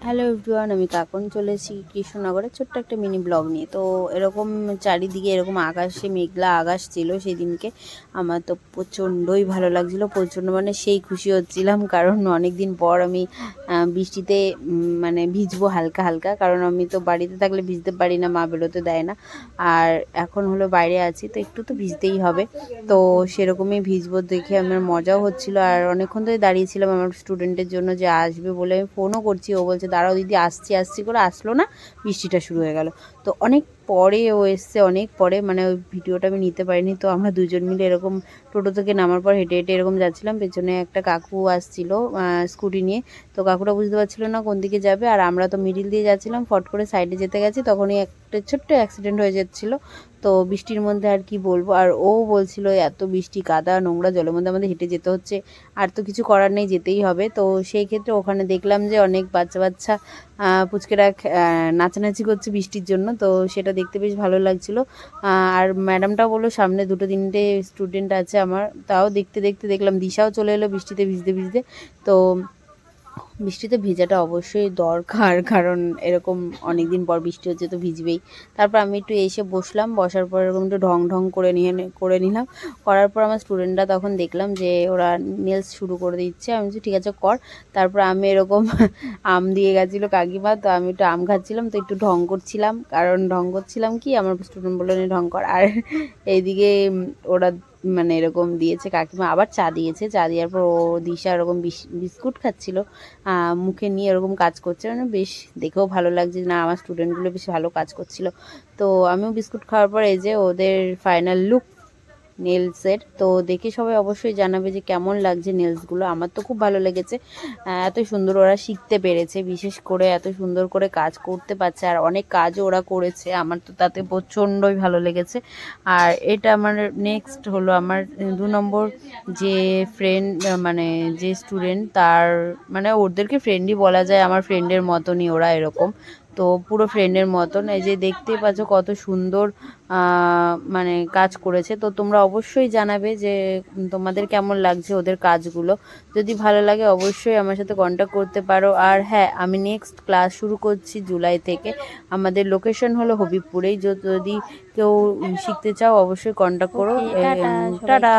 Hello everyone, আমি কাকন চলে এসেছি কৃষ্ণনগরের ছোট্ট একটা মিনি ব্লগ নিয়ে। তো এরকম চারিদিকে এরকম আকাশে মেঘলা আকাশ ছিল সেই দিনকে। আমার তো প্রচণ্ডই ভালো লাগছিলো, প্রচণ্ড মানে সেই খুশি হচ্ছিলাম, কারণ অনেক দিন পর আমি বৃষ্টিতে মানে ভিজবো হালকা হালকা, কারণ আমি তো বাড়িতে থাকলে ভিজতে পারি না, মা বেরোতে দেয় না। আর এখন হলো বাইরে আছি, তো একটু তো ভিজতেই হবে। তো সেরকমই ভিজবো দেখে আমার মজাও হচ্ছিলো। আর অনেকক্ষণ ধরে দাঁড়িয়েছিলাম আমার স্টুডেন্টের জন্য যে আসবে বলে, আমি ফোনও করছি, ও বলছে দাঁড়াও দিদি আসছি আসছি করে আসলো না, বৃষ্টিটা শুরু হয়ে গেল। তো অনেক পরে ও এসছে, অনেক পরে, মানে ওই ভিডিওটা আমি নিতে পারিনি। তো আমরা দুজন মিলে এরকম টোটো থেকে নামার পর হেঁটে হেঁটে এরকম যাচ্ছিলাম, পেছনে একটা কাকু আসছিল স্কুটি নিয়ে। তো কাকুটা বুঝতে পারছিল না কোন দিকে যাবে, আর আমরা তো মিডিল দিয়ে যাচ্ছিলাম, ফট করে সাইডে যেতে গেছি, তখনই একটা ছোট্ট অ্যাক্সিডেন্ট হয়ে যাচ্ছিলো। তো বৃষ্টির মধ্যে আর কি বলবো, আর ও বলছিল এত বৃষ্টি, কাদা নোংরা জলের মধ্যে আমাদের হেঁটে যেতে হচ্ছে, আর তো কিছু করার নেই, যেতেই হবে। তো সেই ক্ষেত্রে ওখানে দেখলাম যে অনেক বাচ্চা বাচ্চা পুচকেরা নাচানাচি করছে বৃষ্টির জন্য, তো সেটা দেখতে বেশ ভালো লাগছিলো। আর ম্যাডামটাও বললো সামনে 2-3টে স্টুডেন্ট আছে আমার, তাও দেখতে দেখতে দেখলাম দিশাও চলে এলো বৃষ্টিতে ভিজতে ভিজতে। তো বৃষ্টিতে ভেজাটা অবশ্যই দরকার, কারণ এরকম অনেক দিন পর বৃষ্টি হচ্ছে, তো ভিজবেই। তারপর আমি একটু এসে বসলাম, বসার পর এরকম একটু ঢং ঢং করে নিলাম। করার পর আমার স্টুডেন্টরা তখন দেখলাম যে ওরা নেলস শুরু করে দিচ্ছে, আমি বলছি ঠিক আছে কর। তারপর আমি এরকম আম দিয়ে গেছিলো কাকিমা, তো আমি একটু আম খাচ্ছিলাম, তো একটু ঢং করছিলাম, কারণ ঢং করছিলাম কি, আমার স্টুডেন্ট বললো ঢং কর। আর এইদিকে ওরা মানে এরকম দিয়েছে, কাকিমা আবার চা দিয়েছে, চা দেওয়ার পর ও দিশা এরকম বিস্কুট খাচ্ছিল, মুখে নিয়ে এরকম কাজ করছে, মানে বেশ দেখেও ভালো লাগছে না, আমার স্টুডেন্টগুলো বেশ ভালো কাজ করছিল। তো আমিও বিস্কুট খাওয়ার পর এই যে ওদের ফাইনাল লুক নেলসের, তো দেখে সবাই অবশ্যই জানাবে যে কেমন লাগছে নেলসগুলো। আমার তো খুব ভালো লেগেছে, এত সুন্দর ওরা শিখতে পেরেছে, বিশেষ করে এত সুন্দর করে কাজ করতে পারছে, আর অনেক কাজও ওরা করেছে, আমার তো তাতে প্রচণ্ডই ভালো লেগেছে। আর এটা আমার নেক্সট হলো আমার 2 নম্বর যে ফ্রেন্ড, মানে যে স্টুডেন্ট, তার মানে ওদেরকে ফ্রেন্ডই বলা যায়, আমার ফ্রেন্ডের মতনই ওরা এরকম, তো পুরো ফ্রেন্ডের মতন। এই যে দেখতেই পাচ্ছ কত সুন্দর মানে কাজ করেছে। তো তোমরা অবশ্যই জানাবে যে তোমাদের কেমন লাগছে ওদের কাজগুলো। যদি ভালো লাগে অবশ্যই আমার সাথে কন্ট্যাক্ট করতে পারো। আর হ্যাঁ, আমি নেক্সট ক্লাস শুরু করছি জুলাই থেকে। আমাদের লোকেশন হলো হবিবপুরেই, যদি কেউ শিখতে চাও অবশ্যই কন্ট্যাক্ট করো। টাটা।